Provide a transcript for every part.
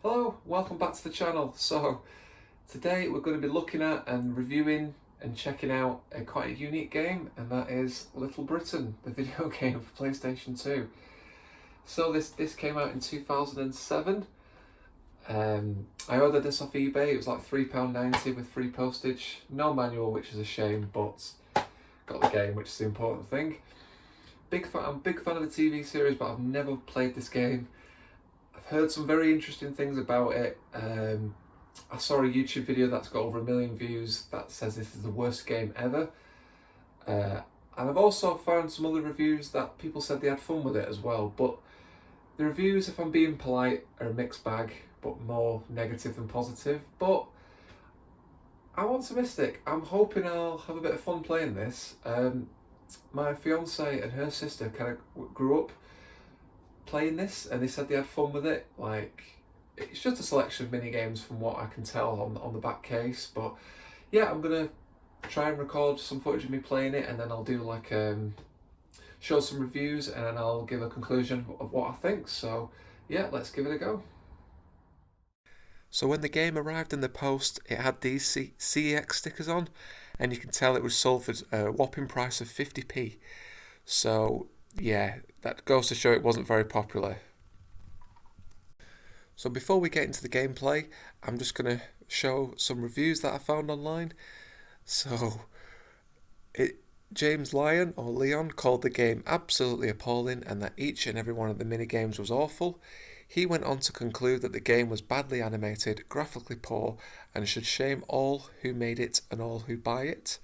Hello, welcome back to the channel. So today we're going to be looking at and reviewing and checking out quite a unique game, and that is Little Britain, the video game for PlayStation 2. So this came out in 2007. I ordered this off eBay. It was like £3.90 with free postage. No manual, which is a shame, but got the game, which is the important thing. I'm a big fan of the TV series, but I've never played this game. I've heard some very interesting things about it. I saw a YouTube video that's got over 1 million views that says this is the worst game ever. And I've also found some other reviews that people said they had fun with it as well. But the reviews, if I'm being polite, are a mixed bag, but more negative than positive. But I'm optimistic. I'm hoping I'll have a bit of fun playing this. My fiance and her sister kind of grew up playing this, and they said they had fun with it. Like, it's just a selection of mini games from what I can tell on the back case. But yeah, I'm gonna try and record some footage of me playing it, and then I'll do like show some reviews, and then I'll give a conclusion of what I think. So yeah, let's give it a go. So when the game arrived in the post, it had these CEX stickers on, and you can tell it was sold for a whopping price of 50p. So yeah, that goes to show it wasn't very popular. So before we get into the gameplay, I'm just going to show some reviews that I found online. So James Lyon, or Leon, called the game absolutely appalling and that each and every one of the mini games was awful. He went on to conclude that the game was badly animated, graphically poor, and should shame all who made it and all who buy it.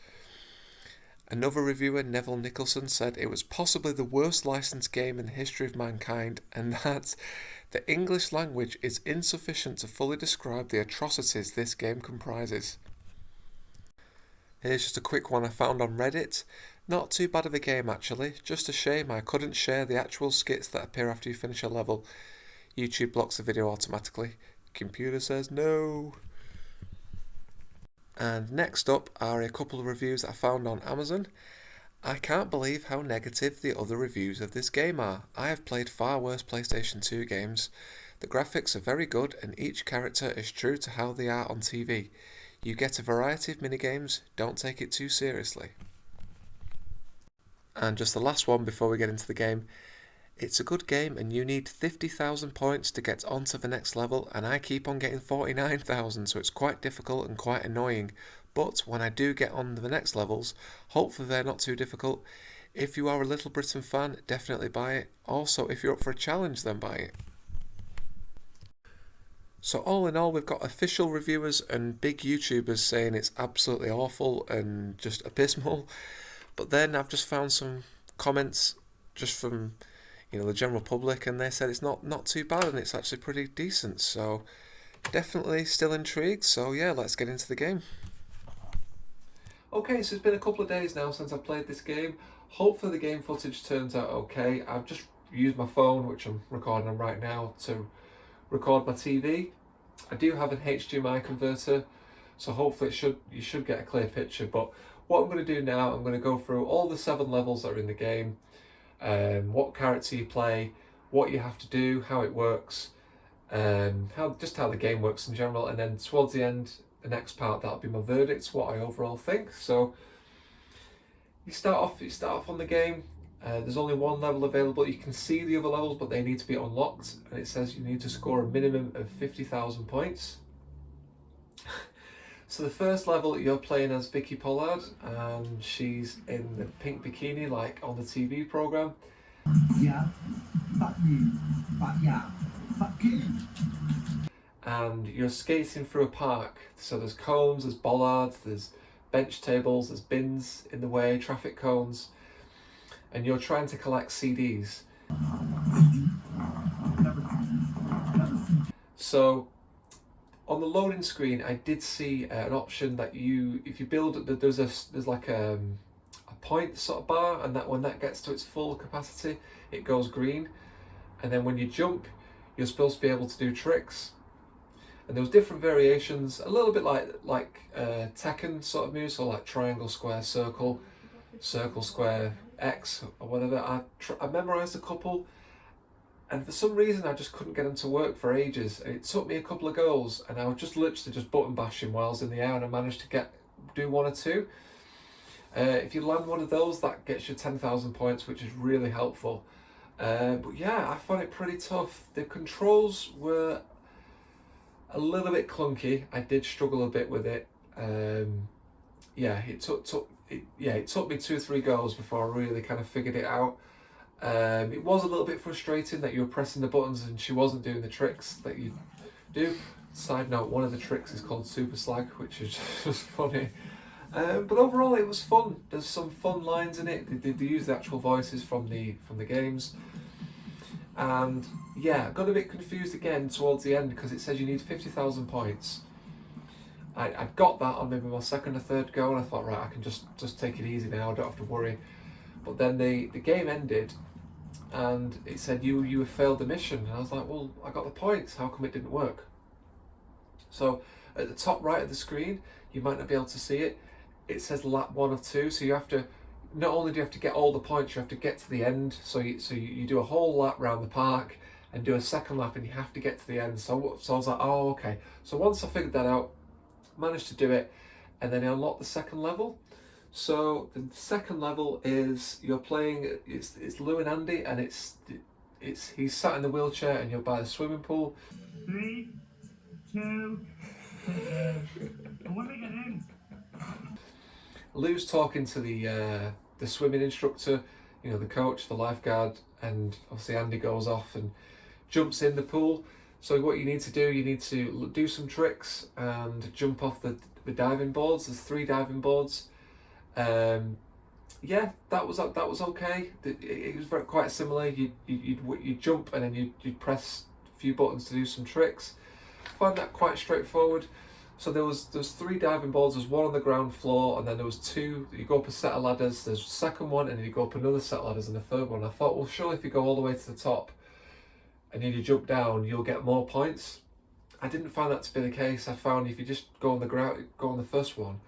Another reviewer, Neville Nicholson, said it was possibly the worst licensed game in the history of mankind, and that the English language is insufficient to fully describe the atrocities this game comprises. Here's just a quick one I found on Reddit. Not too bad of a game actually, just a shame I couldn't share the actual skits that appear after you finish a level. YouTube blocks the video automatically. Computer says no. And next up are a couple of reviews that I found on Amazon. I can't believe how negative the other reviews of this game are. I have played far worse PlayStation 2 games. The graphics are very good and each character is true to how they are on TV. You get a variety of minigames, don't take it too seriously. And just the last one before we get into the game. It's a good game and you need 50,000 points to get onto the next level, and I keep on getting 49,000, so it's quite difficult and quite annoying. But when I do get on to the next levels, hopefully they're not too difficult. If you are a Little Britain fan, definitely buy it. Also, if you're up for a challenge, then buy it. So all in all, we've got official reviewers and big YouTubers saying it's absolutely awful and just abysmal. But then I've just found some comments just from the general public, and they said it's not too bad and it's actually pretty decent. So definitely still intrigued. So yeah, let's get into the game. Okay, so it's been a couple of days now since I've played this game. Hopefully the game footage turns out okay. I've just used my phone, which I'm recording on right now, to record my TV. I do have an HDMI converter, so hopefully you should get a clear picture. But what I'm going to do now, I'm going to go through all the 7 levels that are in the game, what character you play, what you have to do, how it works, how the game works in general, and then towards the end, the next part, that'll be my verdicts, what I overall think. So you start off on the game. There's only 1 level available. You can see the other levels, but they need to be unlocked, and it says you need to score a minimum of 50,000 points. So the first level, you're playing as Vicky Pollard, and she's in the pink bikini, like on the TV program. Yeah, fuck you, but yeah, fuck you. And you're skating through a park. So there's cones, there's bollards, there's bench tables, there's bins in the way, traffic cones, and you're trying to collect CDs. So on the loading screen, I did see an option that if you build, there's like a point sort of bar, and that when that gets to its full capacity, it goes green, and then when you jump, you're supposed to be able to do tricks. And there was different variations, a little bit like Tekken sort of moves, so like triangle, square, circle, circle, square, X, or whatever. I memorized a couple. And for some reason I just couldn't get them to work for ages. It took me a couple of goals and I was just literally just button bashing while I was in the air, and I managed to do one or two. If you land one of those, that gets you 10,000 points, which is really helpful. But yeah, I found it pretty tough. The controls were a little bit clunky. I did struggle a bit with it. Yeah, it took me 2 or 3 goes before I really kind of figured it out. It was a little bit frustrating that you were pressing the buttons and she wasn't doing the tricks that you do. Side note, one of the tricks is called Super Slag, which is just funny. But overall, it was fun. There's some fun lines in it. They use the actual voices from the games. And yeah, I got a bit confused again towards the end because it says you need 50,000 points. I got that on maybe my second or third go, and I thought, right, I can just take it easy now, I don't have to worry. But then the game ended and it said you have failed the mission, and I was like, well, I got the points, how come it didn't work? So at the top right of the screen, you might not be able to see it, it says lap 1 of 2, so you have to, not only do you have to get all the points, you have to get to the end. So you do a whole lap around the park and do a second lap, and you have to get to the end. So I was like, oh, okay. So once I figured that out, managed to do it, and then I unlocked the second level. So the second level is you're playing, it's Lou and Andy, and he's sat in the wheelchair and you're by the swimming pool. 3, 2, when we get in. Lou's talking to the swimming instructor, you know, the coach, the lifeguard, and obviously Andy goes off and jumps in the pool. So what you need to do, you need to do some tricks and jump off the diving boards. There's 3 diving boards. Yeah, that was okay. It was quite similar. You'd jump and then you'd press a few buttons to do some tricks. I found that quite straightforward. So there's 3 diving boards. There's 1 on the ground floor, and then there was 2. You go up a set of ladders. There's a second one, and then you go up another set of ladders, and a third one. I thought, well, surely if you go all the way to the top and then you jump down, you'll get more points. I didn't find that to be the case. I found if you just go on the ground, go on the first one,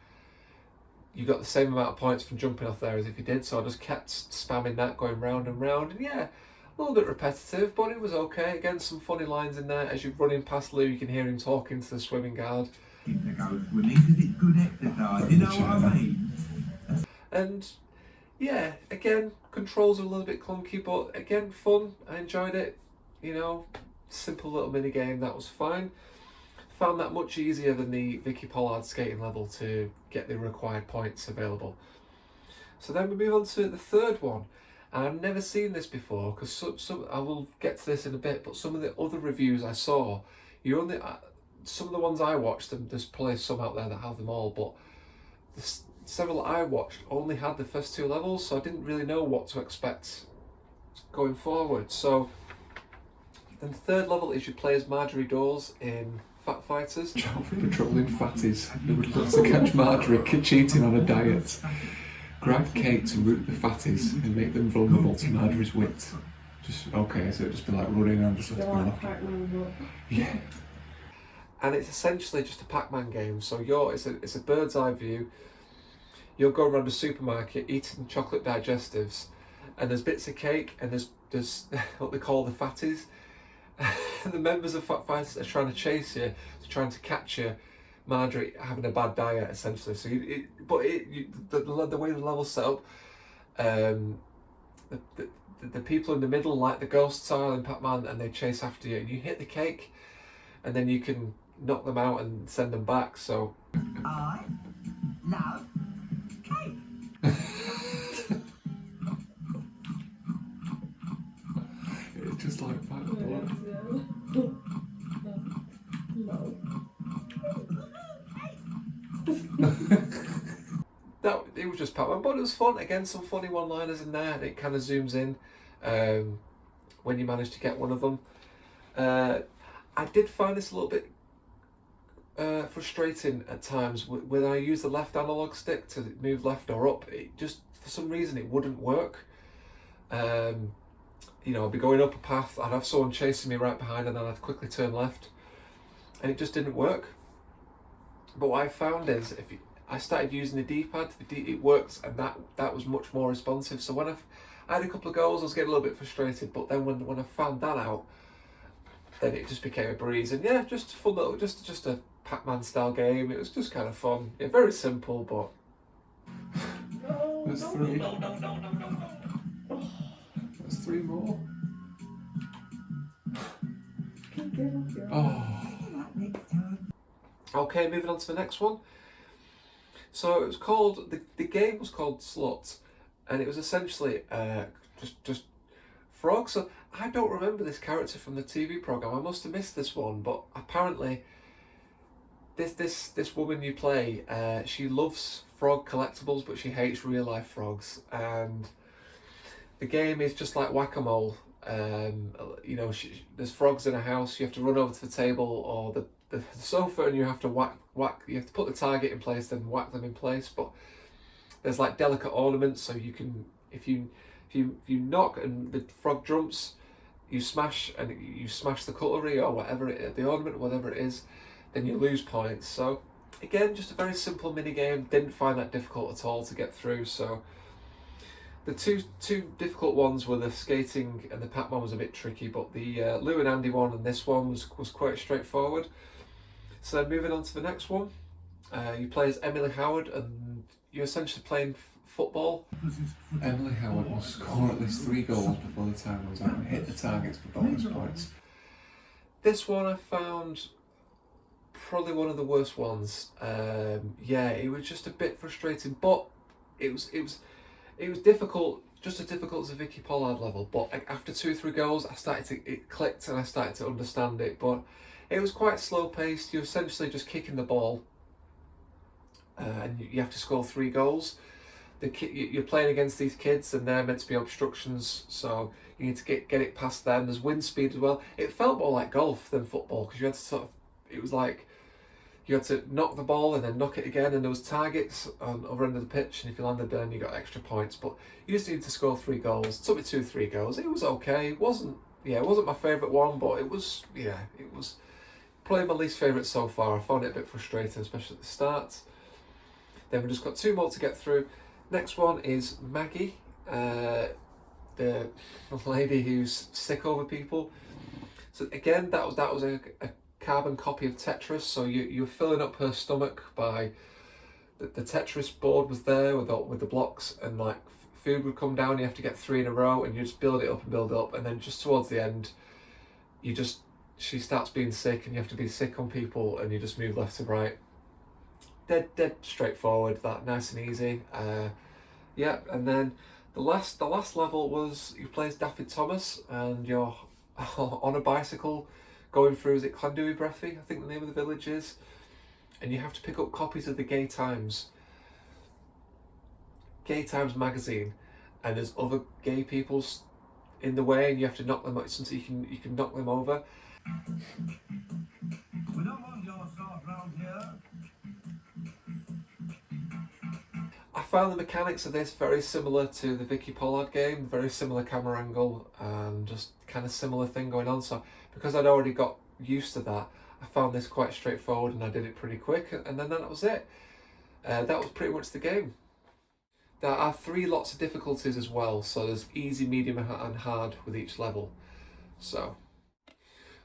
you got the same amount of points from jumping off there as if you did. So I just kept spamming that, going round and round, and yeah, a little bit repetitive, but it was okay. Again, some funny lines in there. As you're running past Lou, you can hear him talking to the swimming guard. Good exercise, you know what I mean? And yeah, again, controls are a little bit clunky, but again, fun. I enjoyed it. You know, simple little mini game, that was fine. Found that much easier than the Vicky Pollard skating level to get the required points available. So then we move on to the third one, and I've never seen this before because some I will get to this in a bit. But some of the other reviews I saw, some of the ones I watched, and there's probably some out there that have them all, but several I watched only had the first 2 levels, so I didn't really know what to expect going forward. So then the third level is you play as Marjorie Dawes in Fat Fighters. Patrolling fatties who would love to catch Marjorie cheating on a diet. Grab cake to root the fatties and make them vulnerable to Marjorie's wit. Just okay, so it'd just be like running and just have to go after. Yeah. And it's essentially just a Pac-Man game. So it's a bird's eye view. You'll go around a supermarket eating chocolate digestives, and there's bits of cake, and there's what they call the fatties. And the members of Fat Fighters are trying to chase you, trying to catch you, Marjorie having a bad diet essentially. So the way the level's set up, the people in the middle, like the ghosts are in Pac-Man, and they chase after you, and you hit the cake, and then you can knock them out and send them back. So I love cake. It's just like that. No, it was just Pac-Man, but it was fun. Again, some funny one-liners in there, and it kind of zooms in when you manage to get one of them. I did find this a little bit frustrating at times when I use the left analog stick to move left or up. It just, for some reason, it wouldn't work. You know, I'd be going up a path, I'd have someone chasing me right behind, and then I'd quickly turn left, and it just didn't work. But what I found is I started using the D-pad, it works, and that was much more responsive. So when I had a couple of goals, I was getting a little bit frustrated, but then when I found that out, then it just became a breeze. And yeah, just a fun little, just a Pac-Man style game. It was just kind of fun. Yeah, very simple, but there's three. There's three more. Oh. Okay, moving on to the next one. So it was called, the game was called Slut, and it was essentially just frogs. So I don't remember this character from the TV program. I must have missed this one, but apparently this woman you play, she loves frog collectibles, but she hates real life frogs. And the game is just like whack-a-mole. You know, there's frogs in a house. You have to run over to the table or the sofa, and you have to whack. You have to put the target in place, then whack them in place. But there's like delicate ornaments, so you can, if you knock and the frog jumps, you smash the cutlery or whatever the ornament, whatever it is, then you lose points. So again, just a very simple mini game. Didn't find that difficult at all to get through. So the two difficult ones were the skating, and the Pac-Man was a bit tricky, but the Lou and Andy one and this one was quite straightforward. So moving on to the next one, you play as Emily Howard, and you're essentially playing football. Emily Howard must score at least 3 goals before the time runs out and hit the targets for bonus points. This one I found probably one of the worst ones. Yeah, it was just a bit frustrating, but it was difficult, just as difficult as a Vicky Pollard level. But after 2-3 goals, it clicked and I started to understand it. But it was quite slow paced. You're essentially just kicking the ball, and you have to score 3 goals. You're playing against these kids, and they're meant to be obstructions, so you need to get it past them. There's wind speed as well. It felt more like golf than football, because you had to it was like you had to knock the ball and then knock it again, and there was targets on the other end of the pitch, and if you landed there, you got extra points. But you just needed to score 3 goals. It took me 2-3 goals. It was okay. It wasn't my favourite one, but it was probably my least favourite so far. I found it a bit frustrating, especially at the start. Then we just got 2 more to get through. Next one is Maggie, the lady who's sick over people. So again, that was a carbon copy of Tetris. So you're filling up her stomach by the Tetris board was there with the blocks, and like food would come down. You have to get 3 in a row, and you just build it up, and then just towards the end, she starts being sick, and you have to be sick on people, and you just move left to right. Dead straightforward, that nice and easy. Yeah, and then the last level was you play as Daffy Thomas, and you're on a bicycle going through, is it Clandui Breathy, I think the name of the village is, and you have to pick up copies of the Gay Times magazine, and there's other gay people in the way, and you have to knock them out so you can knock them over. We don't want your stuff around here. I found the mechanics of this very similar to the Vicky Pollard game, very similar camera angle, and just kind of similar thing going on. So because I'd already got used to that, I found this quite straightforward, and I did it pretty quick, and then that was it. That was pretty much the game. There are 3 lots of difficulties as well, so there's easy, medium and hard with each level. So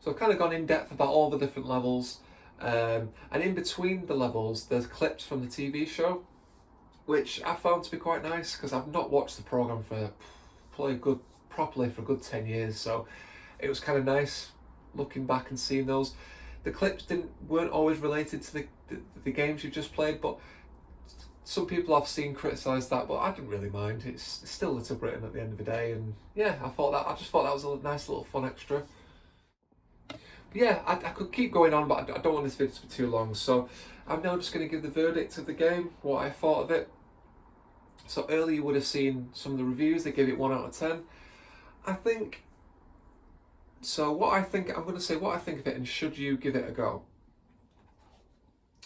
I've kind of gone in depth about all the different levels, and in between the levels there's clips from the TV show, which I found to be quite nice, because I've not watched the programme for properly for a good 10 years, so it was kind of nice looking back and seeing those. The clips weren't always related to the games you just played, but some people I've seen criticise that, but I didn't really mind. It's still Little Britain at the end of the day, and yeah, I just thought that was a nice little fun extra. But yeah, I could keep going on, but I don't want this video to be too long, so I'm now just going to give the verdict of the game, what I thought of it. So earlier you would have seen some of the reviews, they gave it 1 out of 10. I'm going to say what I think of it, and should you give it a go.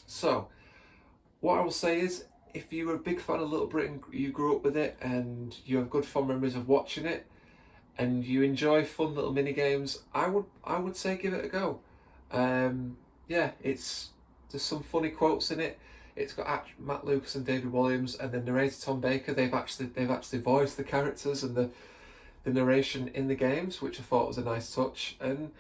So, what I will say is, if you were a big fan of Little Britain, you grew up with it, and you have good fond memories of watching it, and you enjoy fun little mini games, I would say give it a go. Yeah, there's some funny quotes in it. It's got Matt Lucas and David Williams, and the narrator Tom Baker. They've actually voiced the characters and the narration in the games, which I thought was a nice touch. And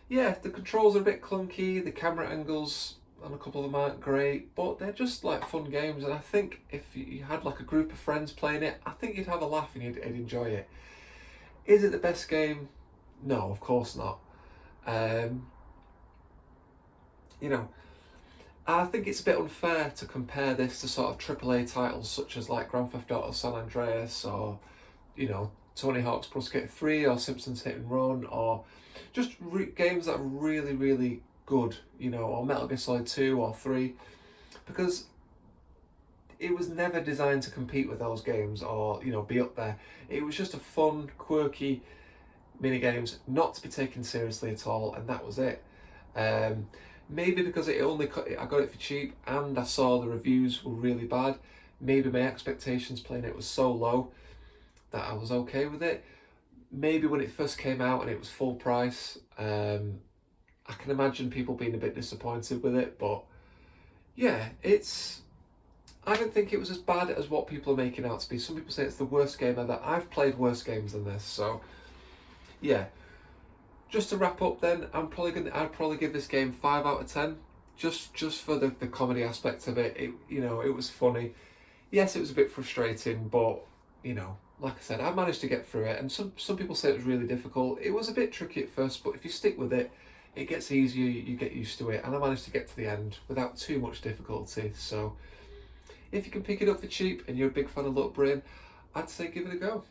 yeah, the controls are a bit clunky. The camera angles on a couple of them aren't great, but they're just like fun games. And I think if you had like a group of friends playing it, I think you'd have a laugh and you'd enjoy it. Is it the best game? No, of course not. You know, I think it's a bit unfair to compare this to sort of AAA titles such as like Grand Theft Auto San Andreas, or, you know, Tony Hawk's Pro Skater 3 or Simpsons Hit and Run, or just games that are really, really good, you know, or Metal Gear Solid 2 or 3, because it was never designed to compete with those games or, you know, be up there. It was just a fun, quirky mini games, not to be taken seriously at all, and that was it. Maybe because I got it for cheap and I saw the reviews were really bad, maybe my expectations playing it was so low that I was okay with it. Maybe when it first came out and it was full price, I can imagine people being a bit disappointed with it, but yeah, I don't think it was as bad as what people are making out to be. Some people say it's the worst game ever. I've played worse games than this, so yeah. Just to wrap up then, I'd probably give this game 5 out of 10, just for the comedy aspect of it. It was funny. Yes, it was a bit frustrating, but you know, like I said, I managed to get through it. And some people say it was really difficult. It was a bit tricky at first, but if you stick with it, it gets easier. You get used to it, and I managed to get to the end without too much difficulty. So, if you can pick it up for cheap and you're a big fan of Little Brain, I'd say give it a go.